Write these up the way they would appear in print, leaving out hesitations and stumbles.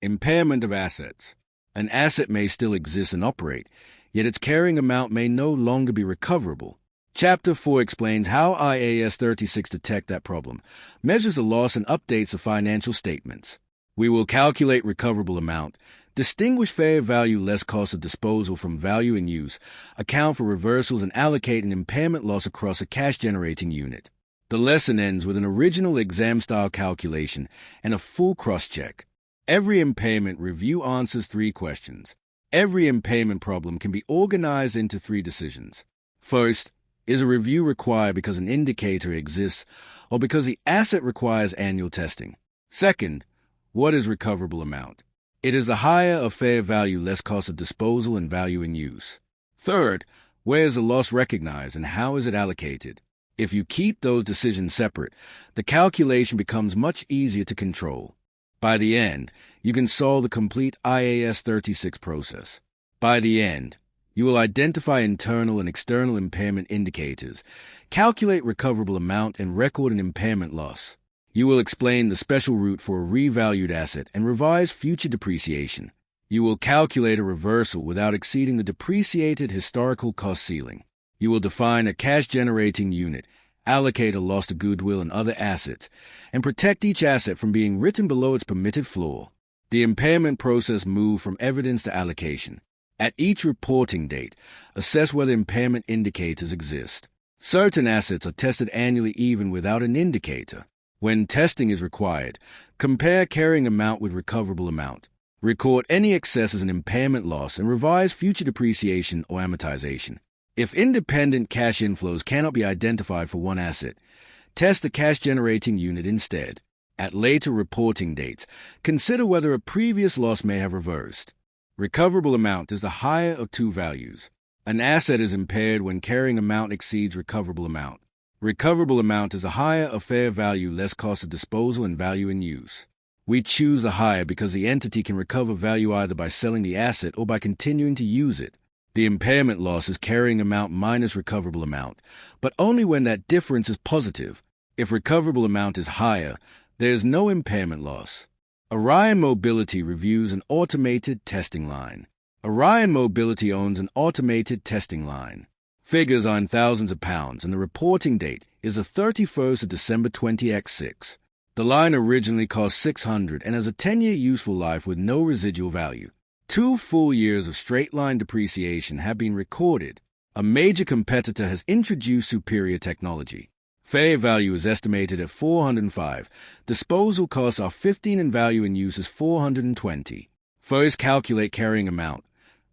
Impairment of assets. An asset may still exist and operate, yet its carrying amount may no longer be recoverable. Chapter 4 explains how IAS 36 detects that problem, measures the loss, and updates the financial statements. We will calculate recoverable amount, distinguish fair value less cost of disposal from value in use, account for reversals, and allocate an impairment loss across a cash-generating unit. The lesson ends with an original exam-style calculation and a full cross-check. Every impairment review answers 3 questions. Every impairment problem can be organized into 3 decisions. First, is a review required because an indicator exists or because the asset requires annual testing? Second, what is recoverable amount? It is the higher of fair value less cost of disposal and value in use. Third, where is the loss recognized and how is it allocated? If you keep those decisions separate, the calculation becomes much easier to control. By the end, you can solve the complete IAS 36 process. By the end, you will identify internal and external impairment indicators, calculate recoverable amount, and record an impairment loss. You will explain the special route for a revalued asset and revise future depreciation. You will calculate a reversal without exceeding the depreciated historical cost ceiling. You will define a cash-generating unit, allocate a loss to goodwill and other assets, and protect each asset from being written below its permitted floor. The impairment process moves from evidence to allocation. At each reporting date, assess whether impairment indicators exist. Certain assets are tested annually even without an indicator. When testing is required, compare carrying amount with recoverable amount. Record any excess as an impairment loss and revise future depreciation or amortization. If independent cash inflows cannot be identified for one asset, test the cash-generating unit instead. At later reporting dates, consider whether a previous loss may have reversed. Recoverable amount is the higher of 2 values. An asset is impaired when carrying amount exceeds recoverable amount. Recoverable amount is the higher of fair value less cost of disposal and value in use. We choose the higher because the entity can recover value either by selling the asset or by continuing to use it. The impairment loss is carrying amount minus recoverable amount, but only when that difference is positive. If recoverable amount is higher, there is no impairment loss. Orion Mobility reviews an automated testing line. Orion Mobility owns an automated testing line. Figures are in thousands of pounds, and the reporting date is the 31st of December 20x6. The line originally cost $600 and has a 10-year useful life with no residual value. 2 full years of straight-line depreciation have been recorded. A major competitor has introduced superior technology. Fair value is estimated at $405. Disposal costs are $15 and value in use is $420. First, calculate carrying amount,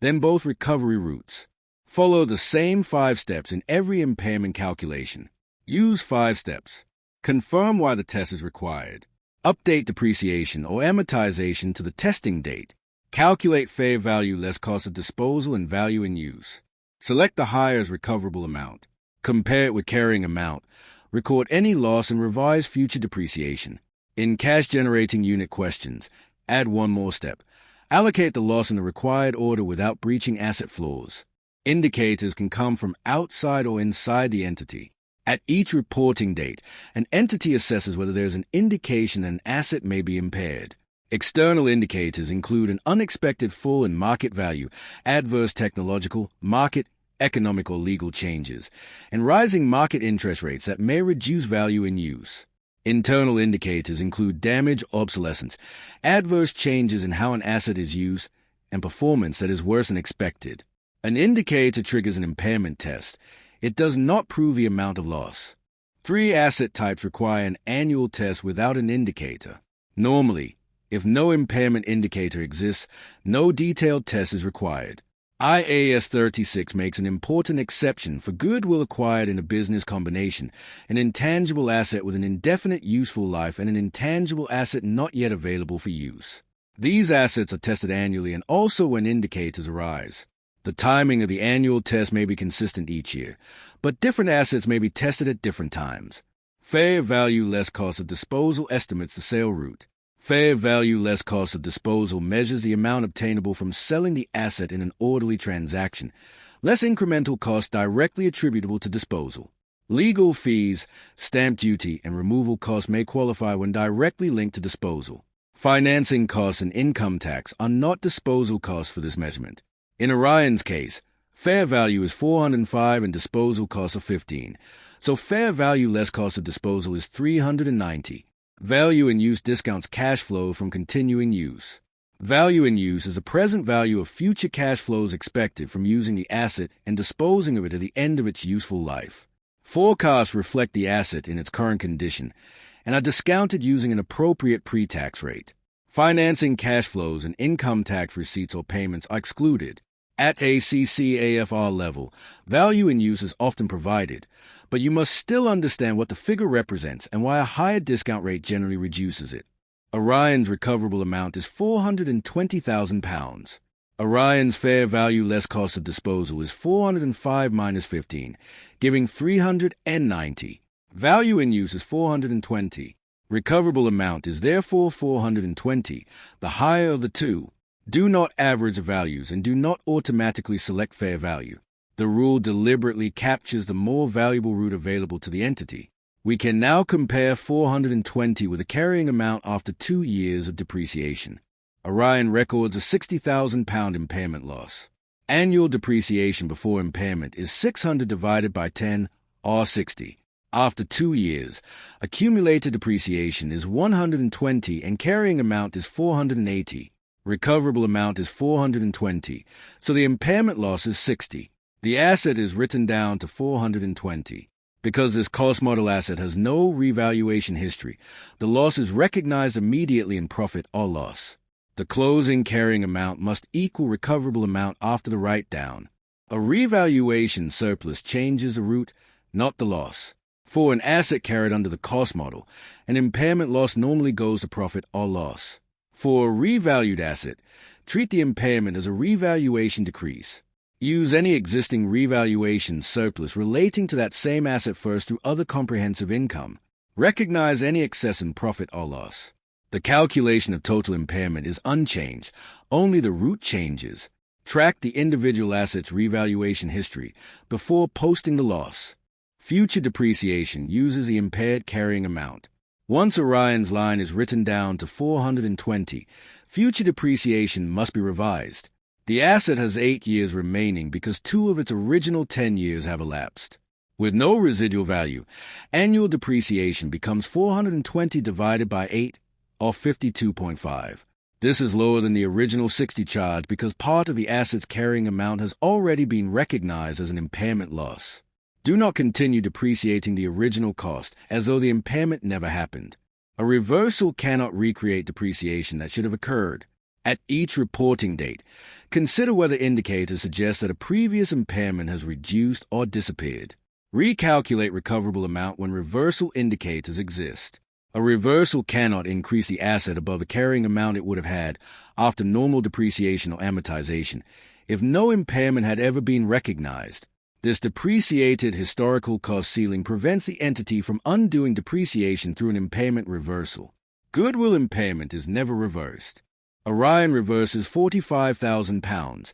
then both recovery routes. Follow the same 5 steps in every impairment calculation. Use 5 steps. Confirm why the test is required. Update depreciation or amortization to the testing date. Calculate fair value less cost of disposal and value in use. Select the higher as recoverable amount. Compare it with carrying amount. Record any loss and revise future depreciation. In cash-generating unit questions, add one more step. Allocate the loss in the required order without breaching asset floors. Indicators can come from outside or inside the entity. At each reporting date, an entity assesses whether there is an indication that an asset may be impaired. External indicators include an unexpected fall in market value, adverse technological, market, economic or legal changes, and rising market interest rates that may reduce value in use. Internal indicators include damage, obsolescence, adverse changes in how an asset is used, and performance that is worse than expected. An indicator triggers an impairment test. It does not prove the amount of loss. 3 asset types require an annual test without an indicator. Normally, if no impairment indicator exists, no detailed test is required. IAS 36 makes an important exception for goodwill acquired in a business combination, an intangible asset with an indefinite useful life, and an intangible asset not yet available for use. These assets are tested annually and also when indicators arise. The timing of the annual test may be consistent each year, but different assets may be tested at different times. Fair value less cost of disposal estimates the sale route. Fair value less cost of disposal measures the amount obtainable from selling the asset in an orderly transaction, less incremental costs directly attributable to disposal. Legal fees, stamp duty, and removal costs may qualify when directly linked to disposal. Financing costs and income tax are not disposal costs for this measurement. In Orion's case, fair value is $405 and disposal costs are $15. So fair value less cost of disposal is $390. Value in use discounts cash flow from continuing use. Value in use is the present value of future cash flows expected from using the asset and disposing of it at the end of its useful life. Forecasts reflect the asset in its current condition and are discounted using an appropriate pre-tax rate. Financing cash flows and income tax receipts or payments are excluded. At ACCA FR level, value in use is often provided, but you must still understand what the figure represents and why a higher discount rate generally reduces it. Orion's recoverable amount is £420,000. Orion's fair value less cost of disposal is $405 minus $15, giving $390. Value in use is $420. Recoverable amount is therefore $420, the higher of the two. Do not average the values and do not automatically select fair value. The rule deliberately captures the more valuable route available to the entity. We can now compare $420 with a carrying amount after 2 years of depreciation. Orion records a £60,000 impairment loss. Annual depreciation before impairment is 600 divided by 10, or 60. After 2 years, accumulated depreciation is 120 and carrying amount is 480. Recoverable amount is 420, so the impairment loss is 60. The asset is written down to 420. Because this cost model asset has no revaluation history, the loss is recognized immediately in profit or loss. The closing carrying amount must equal recoverable amount after the write-down. A revaluation surplus changes the root, not the loss. For an asset carried under the cost model, an impairment loss normally goes to profit or loss. For a revalued asset, treat the impairment as a revaluation decrease. Use any existing revaluation surplus relating to that same asset first through other comprehensive income. Recognize any excess in profit or loss. The calculation of total impairment is unchanged, only the root changes. Track the individual asset's revaluation history before posting the loss. Future depreciation uses the impaired carrying amount. Once Orion's line is written down to 420, future depreciation must be revised. The asset has 8 years remaining because 2 of its original 10 years have elapsed. With no residual value, annual depreciation becomes 420 divided by 8, or 52.5. This is lower than the original 60 charge because part of the asset's carrying amount has already been recognized as an impairment loss. Do not continue depreciating the original cost as though the impairment never happened. A reversal cannot recreate depreciation that should have occurred. At each reporting date, consider whether indicators suggest that a previous impairment has reduced or disappeared. Recalculate recoverable amount when reversal indicators exist. A reversal cannot increase the asset above the carrying amount it would have had after normal depreciation or amortization if no impairment had ever been recognized. This depreciated historical cost ceiling prevents the entity from undoing depreciation through an impairment reversal. Goodwill impairment is never reversed. Orion reverses £45,000,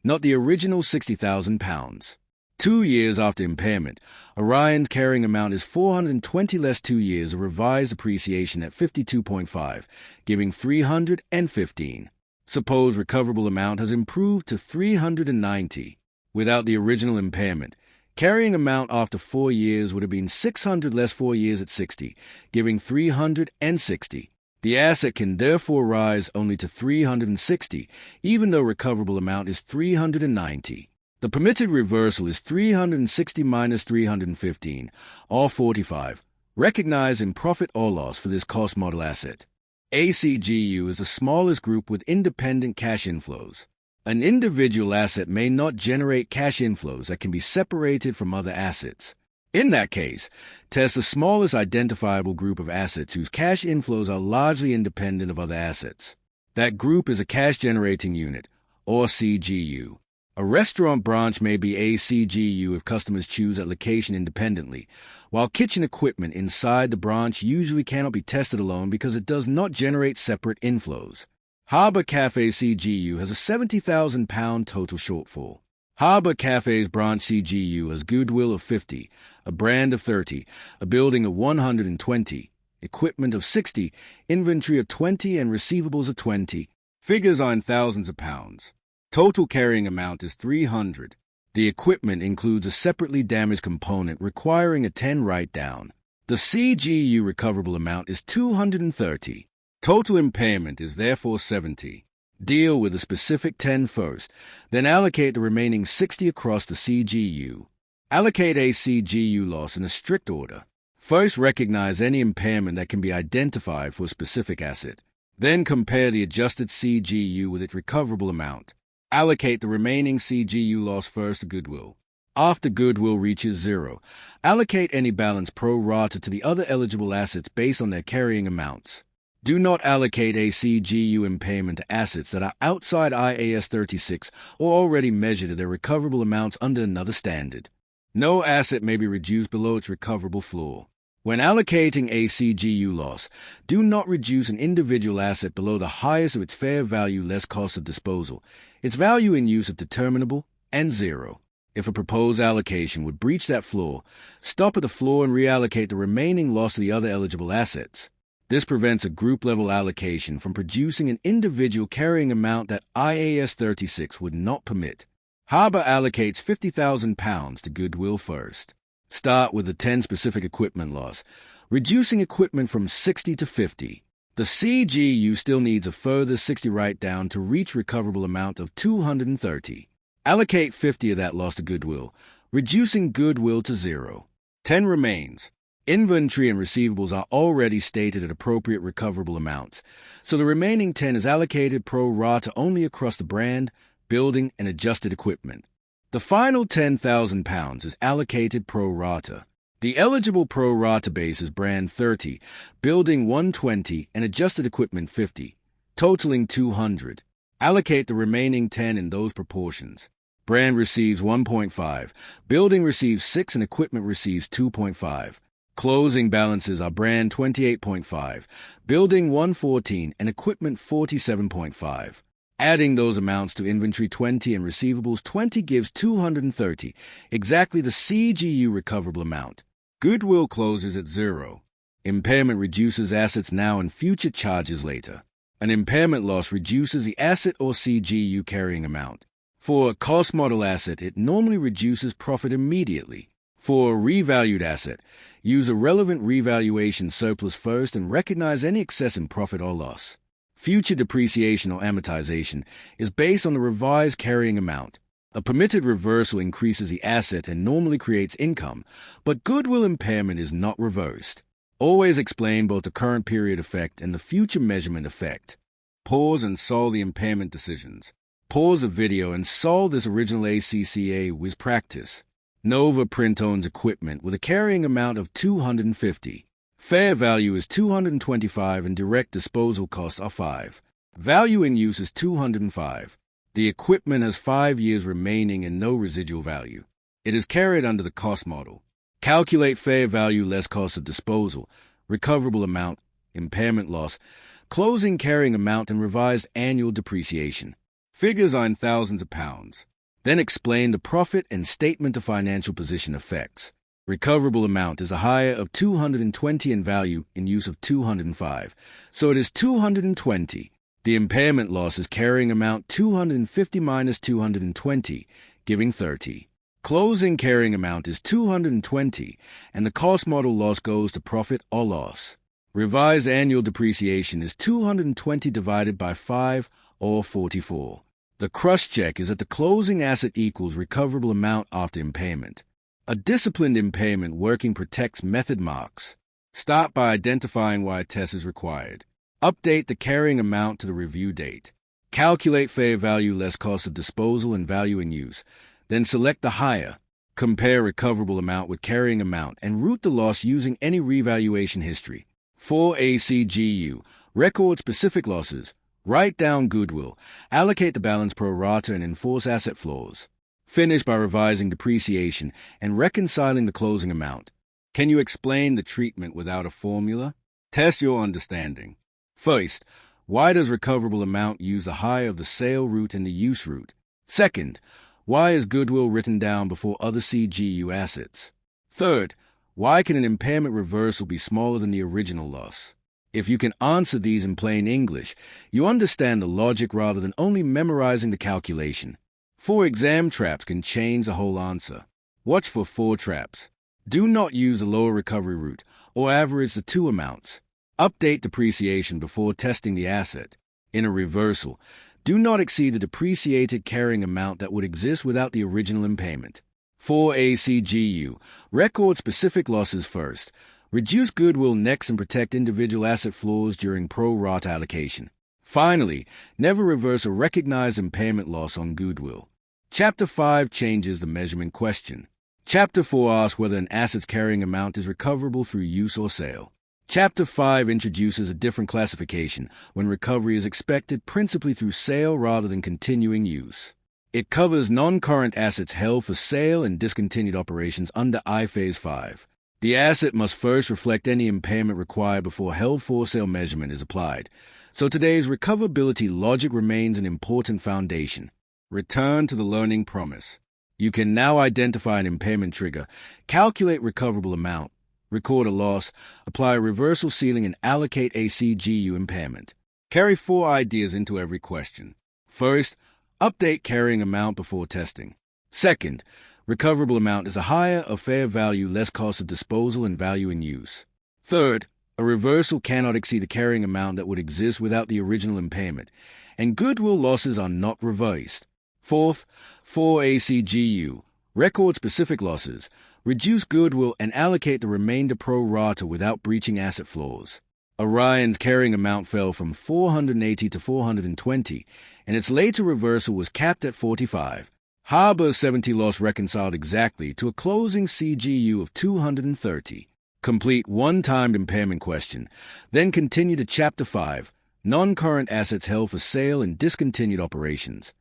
not the original £60,000. 2 years after impairment, Orion's carrying amount is 420 less 2 years of revised depreciation at 52.5, giving 315. Suppose recoverable amount has improved to 390. Without the original impairment, carrying amount after 4 years would have been 600 less 4 years at 60, giving 360. The asset can therefore rise only to 360, even though recoverable amount is 390. The permitted reversal is 360 minus 315, or 45, recognized in profit or loss for this cost model asset. A CGU is the smallest group with independent cash inflows. An individual asset may not generate cash inflows that can be separated from other assets. In that case, test the smallest identifiable group of assets whose cash inflows are largely independent of other assets. That group is a cash-generating unit, or CGU. A restaurant branch may be a CGU if customers choose that location independently, while kitchen equipment inside the branch usually cannot be tested alone because it does not generate separate inflows. Harbor Cafe CGU has a £70,000 total shortfall. Harbor Cafe's branch CGU has goodwill of 50, a brand of 30, a building of 120, equipment of 60, inventory of 20, and receivables of 20. Figures are in thousands of pounds. Total carrying amount is 300. The equipment includes a separately damaged component requiring a 10 write-down. The CGU recoverable amount is 230. Total impairment is therefore 70. Deal with the specific 10 first, then allocate the remaining 60 across the CGU. Allocate a CGU loss in a strict order. First, recognize any impairment that can be identified for a specific asset. Then compare the adjusted CGU with its recoverable amount. Allocate the remaining CGU loss first to goodwill. After goodwill reaches 0, allocate any balance pro rata to the other eligible assets based on their carrying amounts. Do not allocate a CGU impairment to assets that are outside IAS 36 or already measured at their recoverable amounts under another standard. No asset may be reduced below its recoverable floor. When allocating a CGU loss, do not reduce an individual asset below the highest of its fair value less cost of disposal, its value in use of determinable, and 0. If a proposed allocation would breach that floor, stop at the floor and reallocate the remaining loss to the other eligible assets. This prevents a group-level allocation from producing an individual carrying amount that IAS 36 would not permit. Harbour allocates £50,000 to goodwill first. Start with the 10 specific equipment loss, reducing equipment from 60 to 50. The CGU still needs a further 60 write-down to reach recoverable amount of 230. Allocate 50 of that loss to goodwill, reducing goodwill to 0. 10 remains. Inventory and receivables are already stated at appropriate recoverable amounts, so the remaining 10 is allocated pro rata only across the brand, building, and adjusted equipment. The final £10,000 is allocated pro rata. The eligible pro rata base is brand 30, building 120, and adjusted equipment 50, totaling 200. Allocate the remaining 10 in those proportions. Brand receives 1.5, building receives 6, and equipment receives 2.5. Closing balances are brand 28.5, building 114, and equipment 47.5. Adding those amounts to inventory 20 and receivables 20 gives 230, exactly the CGU recoverable amount. Goodwill closes at 0. Impairment reduces assets now and future charges later. An impairment loss reduces the asset or CGU carrying amount. For a cost model asset, it normally reduces profit immediately. For a revalued asset, use a relevant revaluation surplus first and recognize any excess in profit or loss. Future depreciation or amortization is based on the revised carrying amount. A permitted reversal increases the asset and normally creates income, but goodwill impairment is not reversed. Always explain both the current period effect and the future measurement effect. Pause and solve the impairment decisions. Pause the video and solve this original ACCA with practice. Nova Print owns equipment with a carrying amount of 250. Fair value is 225 and direct disposal costs are 5. Value in use is 205. The equipment has 5 years remaining and no residual value. It is carried under the cost model. Calculate fair value less cost of disposal, recoverable amount, impairment loss, closing carrying amount, and revised annual depreciation. Figures are in thousands of pounds. Then explain the profit and statement of financial position effects. Recoverable amount is a hire of 220 in value in use of 205, so it is 220. The impairment loss is carrying amount 250 minus 220, giving 30. Closing carrying amount is 220, and the cost model loss goes to profit or loss. Revised annual depreciation is 220 divided by 5, or 44. The cross-check is that the closing asset equals recoverable amount after impairment. A disciplined impairment working protects method marks. Start by identifying why a test is required. Update the carrying amount to the review date. Calculate fair value less cost of disposal and value in use. Then select the hire. Compare recoverable amount with carrying amount and root the loss using any revaluation history. For ACGU, record specific losses. Write down goodwill. Allocate the balance pro rata and enforce asset floors. Finish by revising depreciation and reconciling the closing amount. Can you explain the treatment without a formula? Test your understanding. First, why does recoverable amount use the hire of the sale route and the use route? Second, why is goodwill written down before other CGU assets? Third, Why can an impairment reversal be smaller than the original loss? If you can answer these in plain English, you understand the logic rather than only memorizing the calculation. 4 exam traps can change the whole answer. Watch for 4 traps. Do not use the lower recovery route or average the 2 amounts. Update depreciation before testing the asset. In a reversal, do not exceed the depreciated carrying amount that would exist without the original impairment. For a CGU, record specific losses first. Reduce goodwill next and protect individual asset flaws during pro rata allocation. Finally, never reverse a recognized impairment loss on goodwill. Chapter 5 changes the measurement question. Chapter 4 asks whether an asset's carrying amount is recoverable through use or sale. Chapter 5 introduces a different classification when recovery is expected principally through sale rather than continuing use. It covers non-current assets held for sale and discontinued operations under IFAS 5. The asset must first reflect any impairment required before held-for-sale measurement is applied, so today's recoverability logic remains an important foundation. Return to the learning promise. You can now identify an impairment trigger, calculate recoverable amount, record a loss, apply a reversal ceiling, and allocate a CGU impairment. Carry 4 ideas into every question. First, update carrying amount before testing. Second, recoverable amount is a higher or fair value, less cost of disposal and value in use. Third, a reversal cannot exceed a carrying amount that would exist without the original impairment, and goodwill losses are not revised. Fourth, for a CGU, record specific losses, reduce goodwill, and allocate the remainder pro rata without breaching asset flaws. Orion's carrying amount fell from 480 to 420, and its later reversal was capped at 45. Harbor's 70 loss reconciled exactly to a closing CGU of 230. Complete one-timed impairment question, then continue to Chapter 5, non-current assets held for sale and discontinued operations.